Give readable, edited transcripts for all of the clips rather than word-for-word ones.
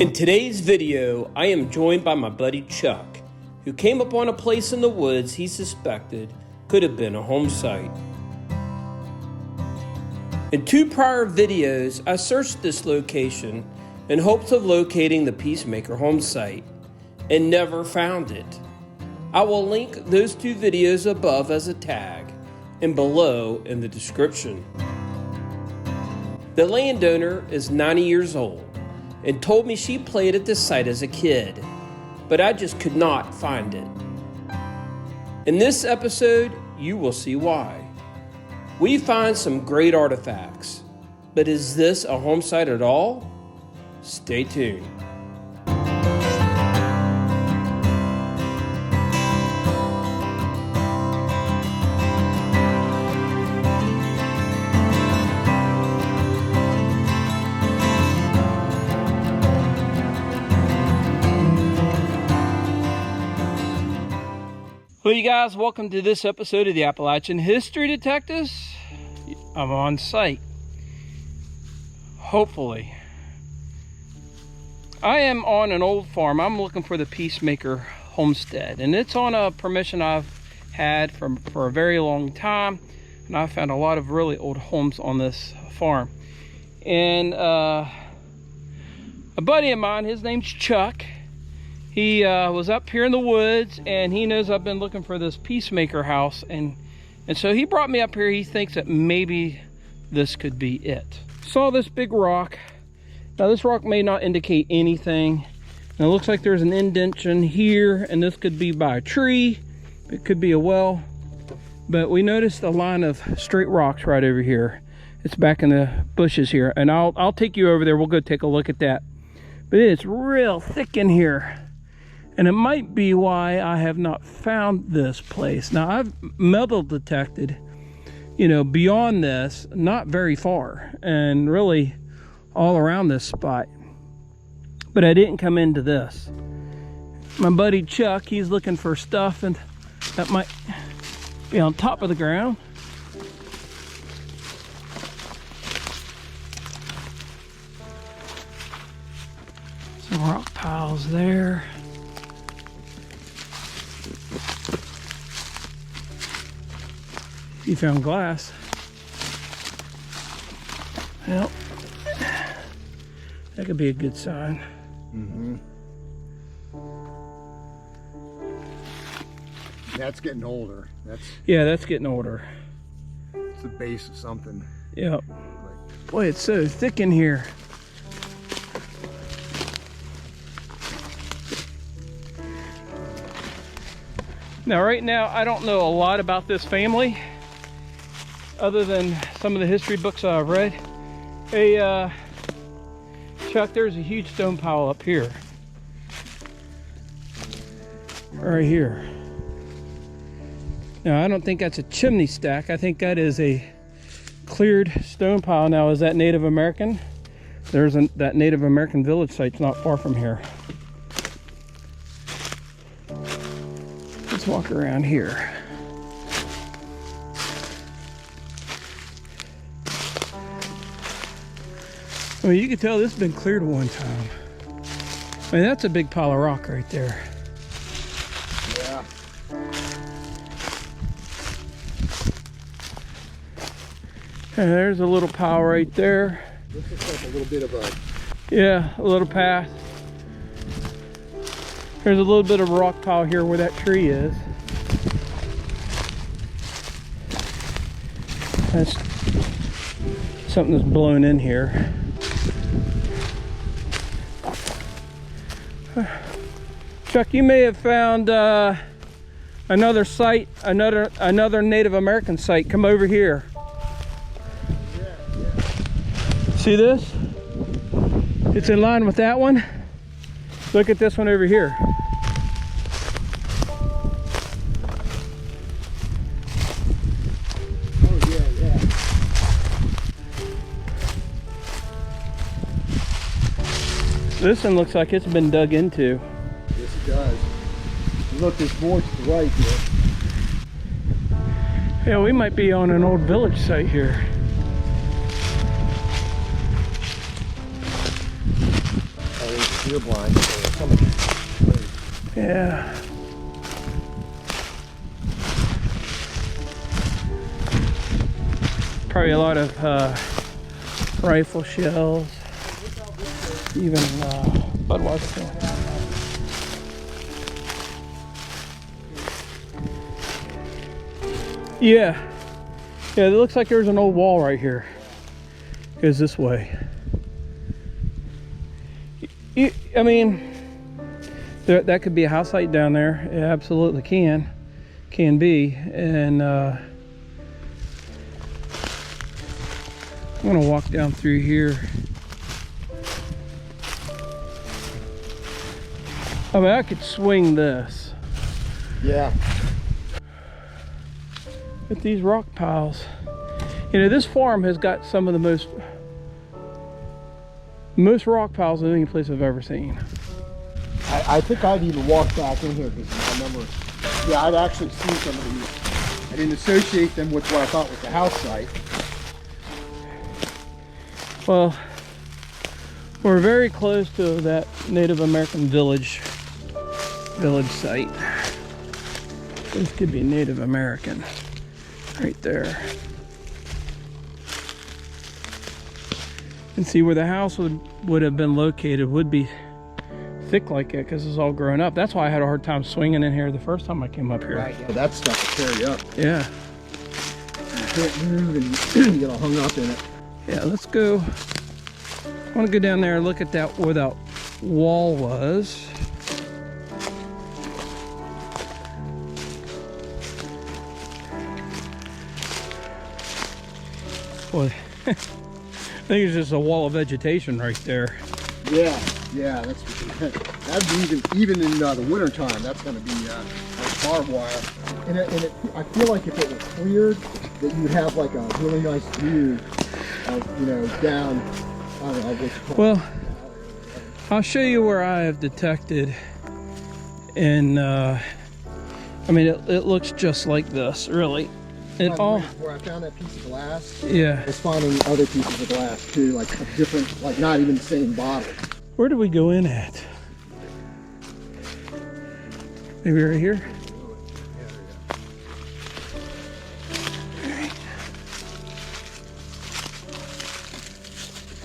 In today's video, I am joined by my buddy Chuck, who came upon a place in the woods he suspected could have been a home site. In two prior videos, I searched this location in hopes of locating the Peacemaker home site and never found it. I will link those two videos above as a tag and below in the description. The landowner is 90 years old and told me she played at this site as a kid, but I just could not find it. In this episode, you will see why. We find some great artifacts, but is this a home site at all? Stay tuned. Well, you guys, welcome to this episode of the Appalachian History Detectives. I'm on site. Hopefully. I am on an old farm. I'm looking for the Peacemaker homestead, and it's on a permission I've had for a very long time, and I found a lot of really old homes on this farm. And a buddy of mine, his name's Chuck. He was up here in the woods, and he knows I've been looking for this Peacemaker house, and so he brought me up here. He thinks that maybe this could be it. Saw this big rock. Now this rock may not indicate anything. Now it looks like there's an indentation here, and this could be by a tree. It could be a well, but we noticed a line of straight rocks right over here. It's back in the bushes here, and I'll take you over there. We'll go take a look at that. But it's real thick in here. And it might be why I have not found this place. Now, I've metal detected, beyond this, not very far, and really all around this spot. But I didn't come into this. My buddy Chuck, he's looking for stuff and that might be on top of the ground. Some rock piles there. You found glass. Well, that could be a good sign. Mm-hmm. That's getting older. That's getting older. It's the base of something. Yep. Boy, it's so thick in here. Now, right now, I don't know a lot about this family, other than some of the history books I've read. Hey, Chuck, there's a huge stone pile up here. Right here. Now, I don't think that's a chimney stack. I think that is a cleared stone pile. Now, is that Native American? That Native American village site's not far from here. Let's walk around here. I mean, you can tell this has been cleared one time. I mean, that's a big pile of rock right there. Yeah. And there's a little pile right there. This looks like a little bit of a... Yeah, a little path. There's a little bit of a rock pile here where that tree is. That's something that's blown in here. Chuck, you may have found another site, another Native American site. Come over here. See this? It's in line with that one. Look at this one over here. Oh, yeah. This one looks like it's been dug into. Yes, it does. Look, there's more to the right here. Yeah, we might be on an old village site here. Oh, deer blind. So Yeah. Probably a lot of rifle shells, even Budweiser. Yeah, it looks like there's an old wall right here. Goes this way. I mean, that could be a house site down there. It absolutely can be. And I'm gonna walk down through here. I mean, I could swing this. yeah. But these rock piles, you know, this farm has got some of the most rock piles in any place I've ever seen. I think I'd even walked back in here because I remember, yeah, I'd actually seen some of these. I didn't associate them with what I thought was the house site. Well, we're very close to that Native American village site. This could be Native American right there. And see where the house would have been located would be thick like it because it's all grown up. That's why I had a hard time swinging in here the first time I came up here. Right, yeah. That stuff will carry up. Yeah. You can't move and you get all hung up in it. Yeah, let's go. I want to go down there and look at that where that wall was. Boy, I think it's just a wall of vegetation right there. Yeah, that's that'd be even in the winter time. That's going to be like barbed wire. And I feel like if it were cleared, that you'd have like a really nice view of, you know, down. I don't know what you call it. Well, I'll show you where I have detected, and I mean it looks just like this, really. It all where I found that piece of glass. Yeah. It's finding other pieces of glass too, like different, like not even the same bottle. Where did we go in at? Maybe right here.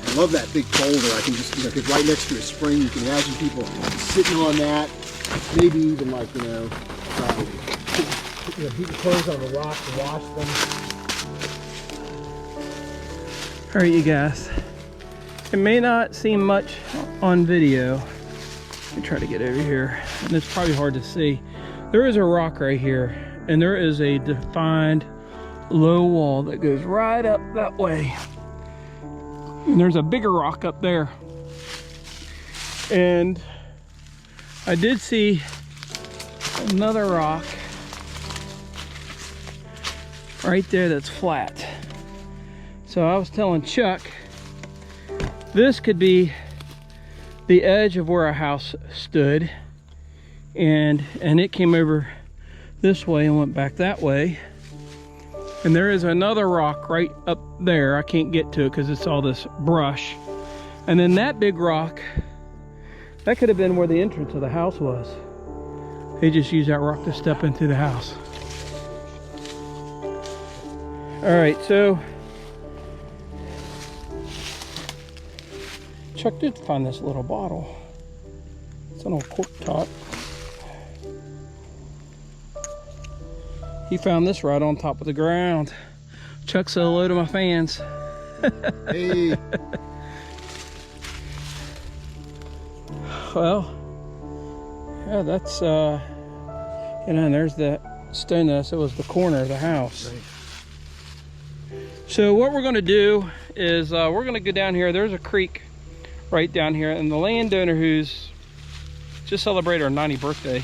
I love that big boulder. I can just, you know, because right next to a spring, you can imagine people sitting on that. Maybe even like, you know, people clothes on the rock to wash them. All right, you guys. It may not seem much on video. Let me try to get over here, and it's probably hard to see. There is a rock right here, and there is a defined low wall that goes right up that way. And there's a bigger rock up there. And I did see another rock right there that's flat. So I was telling Chuck, this could be the edge of where our house stood, and it came over this way and went back that way. And there is another rock right up there. I can't get to it because it's all this brush. And then that big rock, that could have been where the entrance of the house was. They just used that rock to step into the house. All right, so Chuck did find this little bottle. It's an old cork top. He found this right on top of the ground. Chuck, say hello to my fans. Hey. Well, yeah, that's, you know, and there's that stone that was the corner of the house. Right. So what we're gonna do is we're gonna go down here. There's a creek right down here, and the landowner who's just celebrated our 90th birthday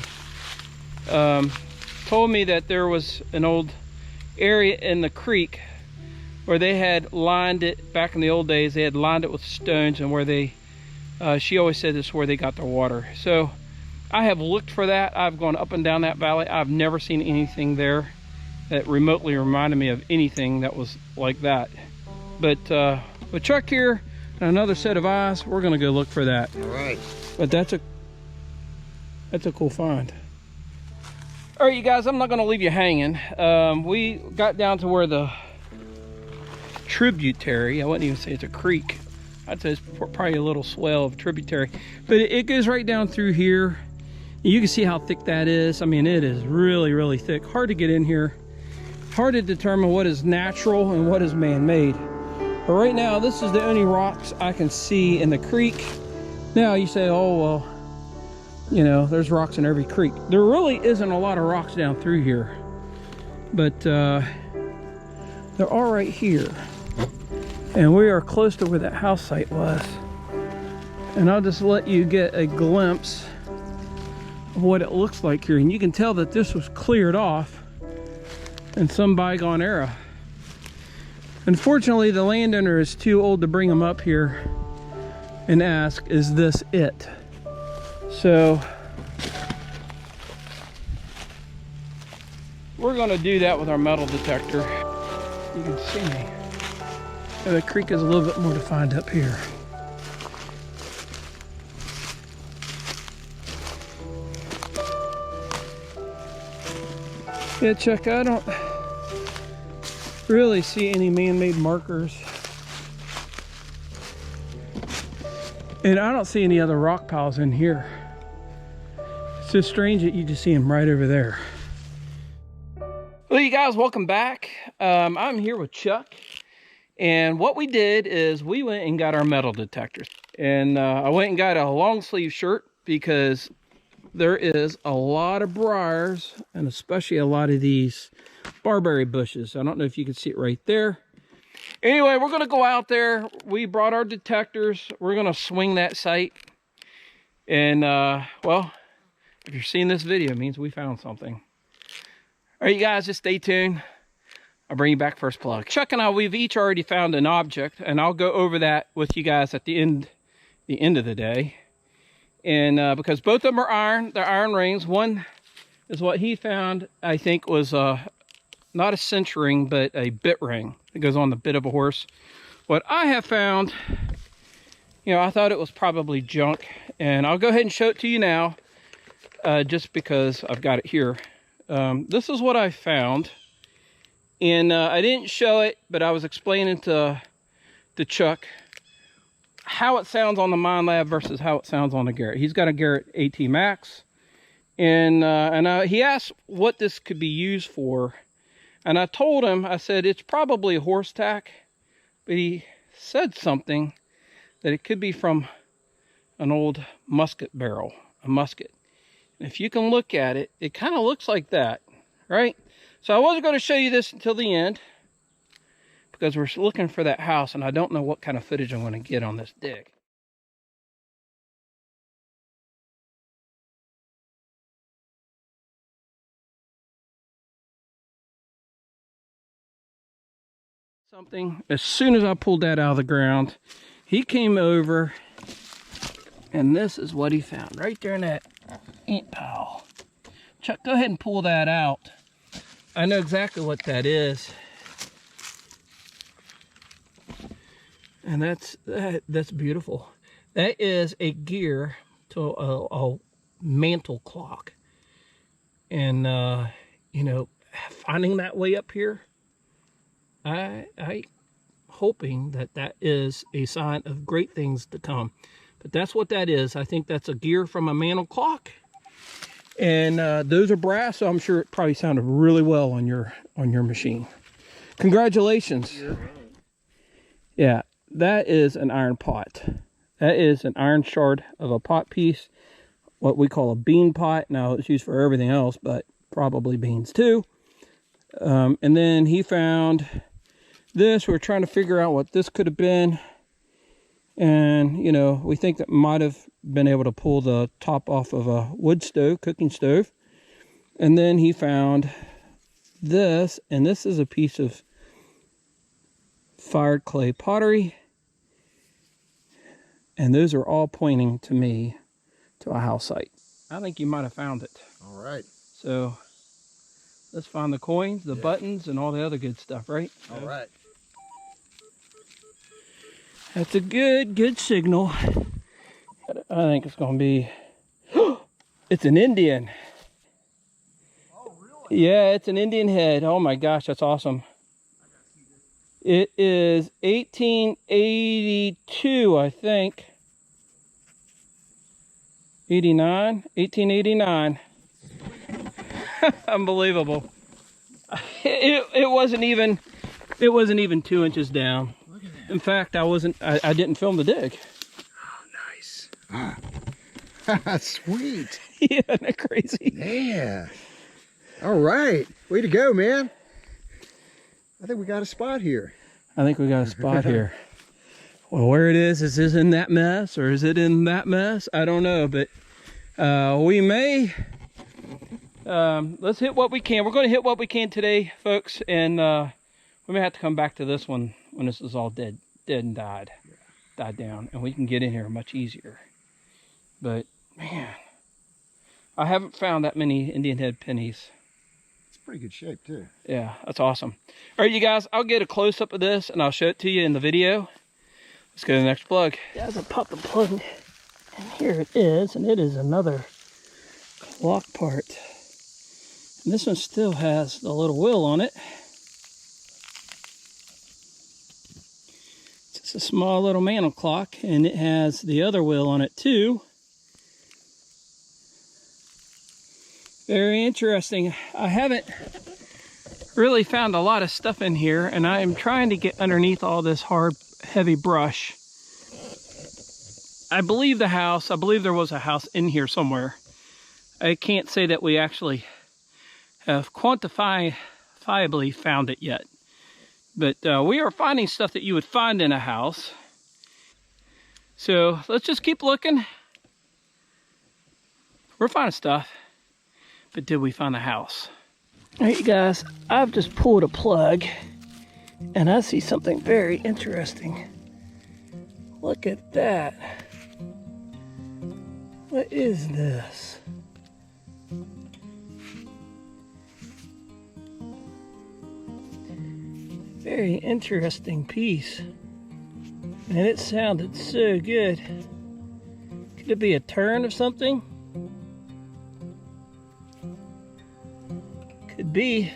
told me that there was an old area in the creek where they had lined it back in the old days. They had lined it with stones, and where they she always said this is where they got their water. So I have looked for that. I've gone up and down that valley. I've never seen anything there that remotely reminded me of anything that was like that. But with Chuck here and another set of eyes, we're gonna go look for that. All right. But that's a cool find. All right, you guys, I'm not gonna leave you hanging. We got down to where the tributary, I wouldn't even say it's a creek. I'd say it's probably a little swell of tributary, but it goes right down through here. You can see how thick that is. I mean, it is really, really thick. Hard to get in here. Hard to determine what is natural and what is man-made. But right now, this is the only rocks I can see in the creek. Now you say, oh, well, you know, there's rocks in every creek. There really isn't a lot of rocks down through here, but there are right here. And we are close to where that house site was. And I'll just let you get a glimpse of what it looks like here. And you can tell that this was cleared off in some bygone era. Unfortunately, the landowner is too old to bring them up here and ask, is this it? So we're gonna do that with our metal detector. You can see me. And the creek is a little bit more defined up here. Yeah, Chuck, I don't really see any man-made markers. And I don't see any other rock piles in here. It's just strange that you just see them right over there. Well, you guys, welcome back. I'm here with Chuck. And what we did is we went and got our metal detectors. And I went and got a long sleeve shirt because there is a lot of briars and especially a lot of these barberry bushes. I don't know if you can see it right there. Anyway, we're gonna go out there. We brought our detectors. We're gonna swing that site. And well, if you're seeing this video, it means we found something. All right, you guys, just stay tuned. I'll bring you back first plug. Chuck and I, we've each already found an object, and I'll go over that with you guys at the end of the day. And because both of them are iron, they're iron rings. One is what he found, I think, was not a cinch ring, but a bit ring. It goes on the bit of a horse. What I have found, you know, I thought it was probably junk, and I'll go ahead and show it to you now, just because I've got it here. This is what I found. And I didn't show it, but I was explaining to Chuck how it sounds on the MineLab versus how it sounds on the Garrett. He's got a Garrett AT Max. And he asked what this could be used for. And I told him, I said, it's probably a horse tack. But he said something that it could be from an old musket barrel, a musket. And if you can look at it, it kind of looks like that, right? So I wasn't going to show you this until the end because we're looking for that house and I don't know what kind of footage I'm going to get on this dig. Something, as soon as I pulled that out of the ground, he came over and this is what he found right there in that ant pile. Chuck, go ahead and pull that out. I know exactly what that is. And that's beautiful. That is a gear to a mantle clock. And you know, finding that way up here, I hoping that is a sign of great things to come. But that's what that is. I think that's a gear from a mantle clock. And those are brass, so I'm sure it probably sounded really well on your machine. Congratulations. Yeah, that is an iron pot. That is an iron shard of a pot piece, what we call a bean pot. Now it's used for everything else, but probably beans too. And then he found this. We're trying to figure out what this could have been. And, you know, we think that might have been able to pull the top off of a wood stove, cooking stove. And then he found this, and this is a piece of fired clay pottery. And those are all pointing to me to a house site. I think you might have found it. All right. So let's find the coins, the buttons, and all the other good stuff, right? All right. That's a good signal. I think it's gonna be, it's an Indian. Oh, really? Yeah, it's an Indian head. Oh my gosh, that's awesome. It is 1882, I think. 1889. Unbelievable. It wasn't even 2 inches down. Look at that. In fact, I didn't film the dig. Oh, nice. Sweet. Yeah, isn't that crazy? Yeah. All right. Way to go, man. I think we got a spot here. I think we got a spot here. Well, where it is this in that mess or is it in that mess? I don't know, but we may, let's hit what we can. We're going to hit what we can today, folks, and we may have to come back to this one when this is all dead and died down, and we can get in here much easier. But man, I haven't found that many Indian head pennies. It's pretty good shape too. Yeah, that's awesome. All right, you guys, I'll get a close-up of this and I'll show it to you in the video. Let's go to the next plug. Guys, I popped the plug and here it is, and it is another clock part. And this one still has the little wheel on it. It's just a small little mantle clock, and it has the other wheel on it too. Very interesting. I haven't really found a lot of stuff in here, and I am trying to get underneath all this hard, heavy brush. I believe there was a house in here somewhere. I can't say that we actually have quantifiably found it yet. But we are finding stuff that you would find in a house. So let's just keep looking. We're finding stuff. But did we find a house? All right, you guys, I've just pulled a plug and I see something very interesting. Look at that. What is this? Very interesting piece. And it sounded so good. Could it be a turn of something? Could be.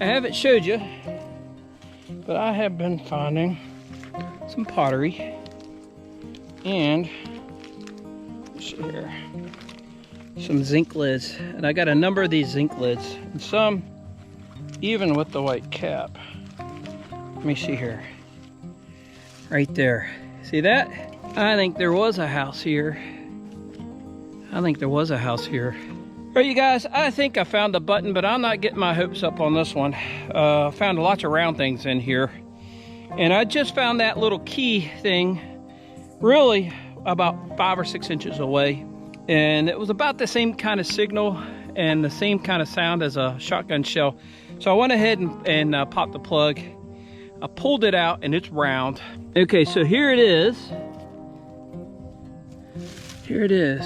I haven't showed you, but I have been finding some pottery and let's see here, some zinc lids, and I got a number of these zinc lids, and some even with the white cap. Let me see here. Right there. See that? I think there was a house here. All right, you guys, I think I found the button, but I'm not getting my hopes up on this one. Found lots of round things in here. And I just found that little key thing really about 5 or 6 inches away. And it was about the same kind of signal and the same kind of sound as a shotgun shell. So I went ahead and popped the plug. I pulled it out and it's round. Okay, so here it is. Here it is.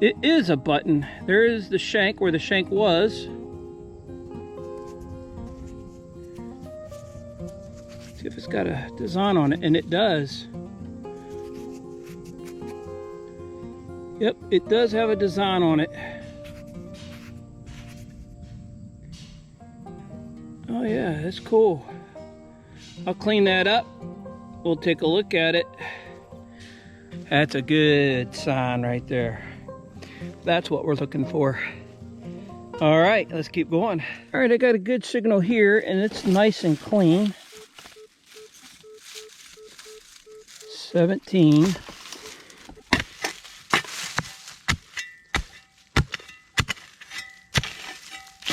It is a button. There is the shank where the shank was. See if it's got a design on it, and it does. Yep, it does have a design on it. Oh yeah, that's cool. I'll clean that up. We'll take a look at it. That's a good sign right there. That's what we're looking for. All right, let's keep going. All right, I got a good signal here, and it's nice and clean. 17. All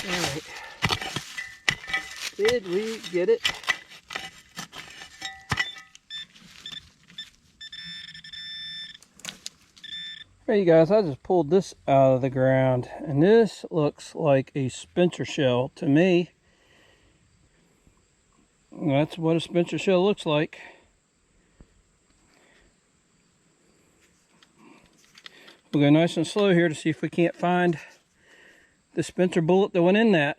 right. Did we get it? All right, you guys, I just pulled this out of the ground, and this looks like a Spencer shell to me. That's what a Spencer shell looks like. We'll go nice and slow here to see if we can't find the Spencer bullet that went in that.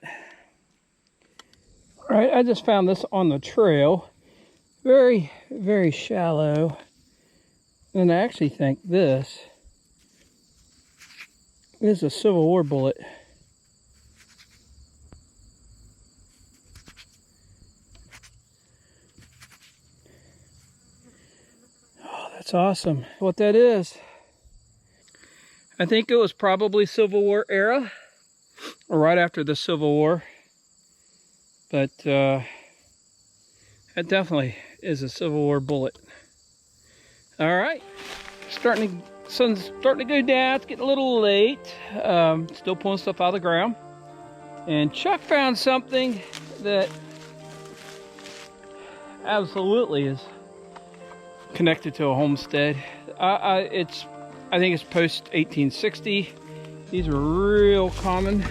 All right, I just found this on the trail. Very, very shallow. And I actually think this is a Civil War bullet. Oh, that's awesome. What that is, I think it was probably Civil War era, or right after the Civil War. But that definitely is a Civil War bullet. All right, sun's starting to go down. It's getting a little late. Still pulling stuff out of the ground. And Chuck found something that absolutely is connected to a homestead. I think it's post 1860. These are real common.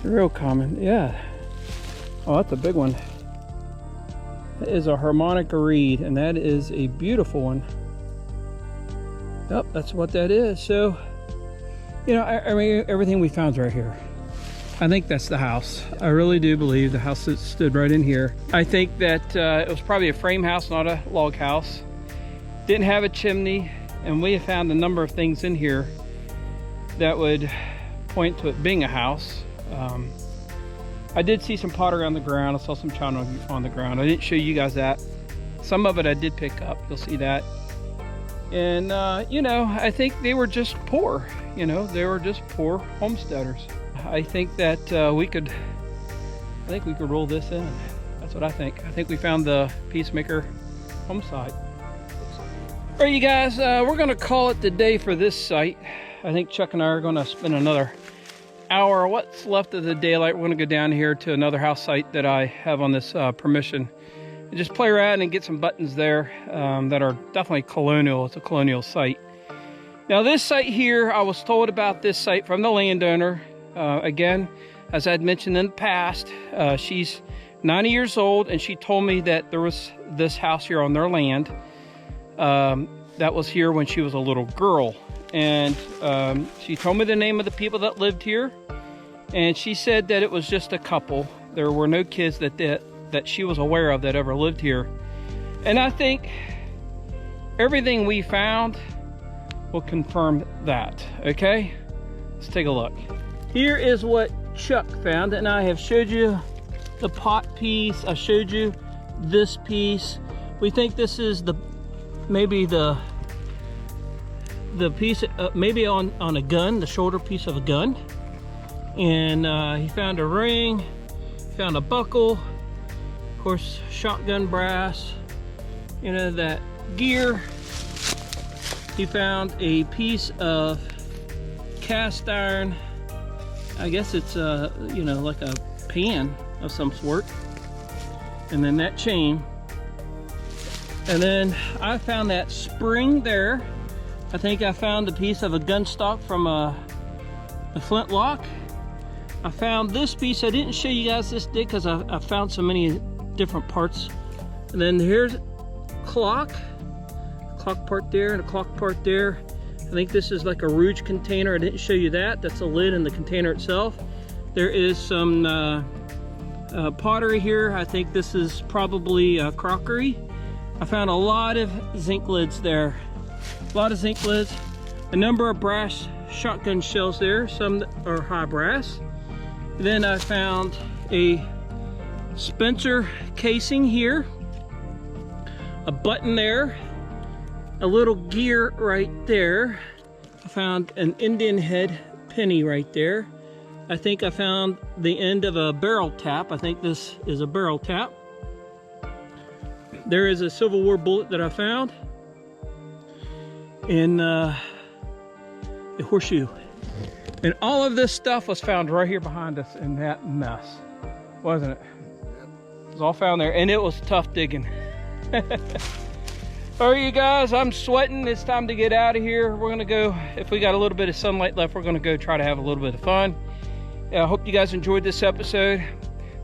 Real common, yeah. Oh, that's a big one. That is a harmonica reed, and that is a beautiful one. Yep, that's what that is. So, you know, I mean, everything we found is right here. I think that's the house. I really do believe the house that stood right in here. I think that it was probably a frame house, not a log house. Didn't have a chimney, and we have found a number of things in here that would point to it being a house. I did see some pottery on the ground. I saw some china on the ground. I didn't show you guys that. Some of it I did pick up. You'll see that. And, you know, I think they were just poor. You know, they were just poor homesteaders. I think that we could roll this in. That's what I think. I think we found the PEACEMAKER home site. All right, you guys, we're going to call it the day for this site. I think Chuck and I are going to spend another hour, what's left of the daylight. We're going to go down here to another house site that I have on this permission. And just play around and get some buttons there that are definitely colonial. It's a colonial site. Now this site here, I was told about this site from the landowner. Again, as I'd mentioned in the past, she's 90 years old, and she told me that there was this house here on their land that was here when she was a little girl. And she told me the name of the people that lived here, and she said that it was just a couple. There were no kids that she was aware of that ever lived here. And I think everything we found will confirm that. Okay, let's take a look. Here is what Chuck found, and I have showed you the pot piece. I showed you this piece. We think this is maybe the piece, maybe on a gun, the shoulder piece of a gun. And he found a ring, found a buckle, of course, shotgun brass, you know, that gear. He found a piece of cast iron. I guess it's you know, like a pan of some sort. And then that chain. And then I found that spring there. I think I found a piece of a gun stock from a flintlock. I found this piece. I didn't show you guys this dig because I found so many different parts. And then here's a clock part there and a clock part there. I think this is like a rouge container. I didn't show you that. That's a lid in the container itself. There is some pottery here. I think this is probably crockery. I found a lot of zinc lids there. A lot of zinc lids. A number of brass shotgun shells there. Some are high brass. Then I found a Spencer casing here. A button there. A little gear right there. I found an Indian head penny right there. I think I found the end of a barrel tap. I think this is a barrel tap. There is a Civil War bullet that I found. And a horseshoe. And all of this stuff was found right here behind us in that mess, wasn't it? It was all found there, and it was tough digging. All right, you guys, I'm sweating. It's time to get out of here. We're gonna go, if we got a little bit of sunlight left, we're gonna go try to have a little bit of fun. I hope you guys enjoyed this episode.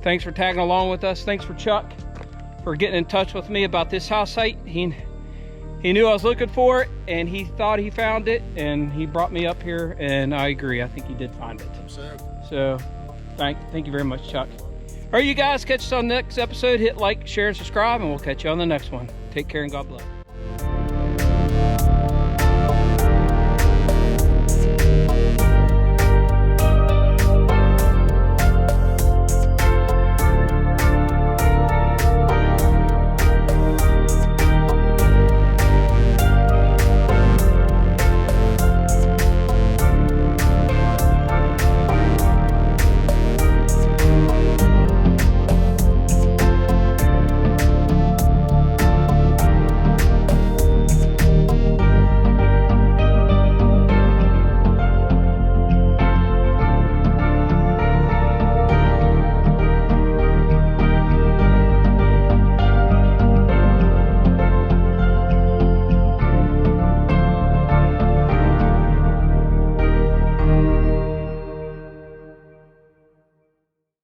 Thanks for tagging along with us. Thanks for Chuck for getting in touch with me about this house site. He He knew I was looking for it, and he thought he found it, and he brought me up here, and I agree. I think he did find it. So thank you very much, Chuck. All right, you guys, catch us on the next episode. Hit like, share, and subscribe, and we'll catch you on the next one. Take care, and God bless.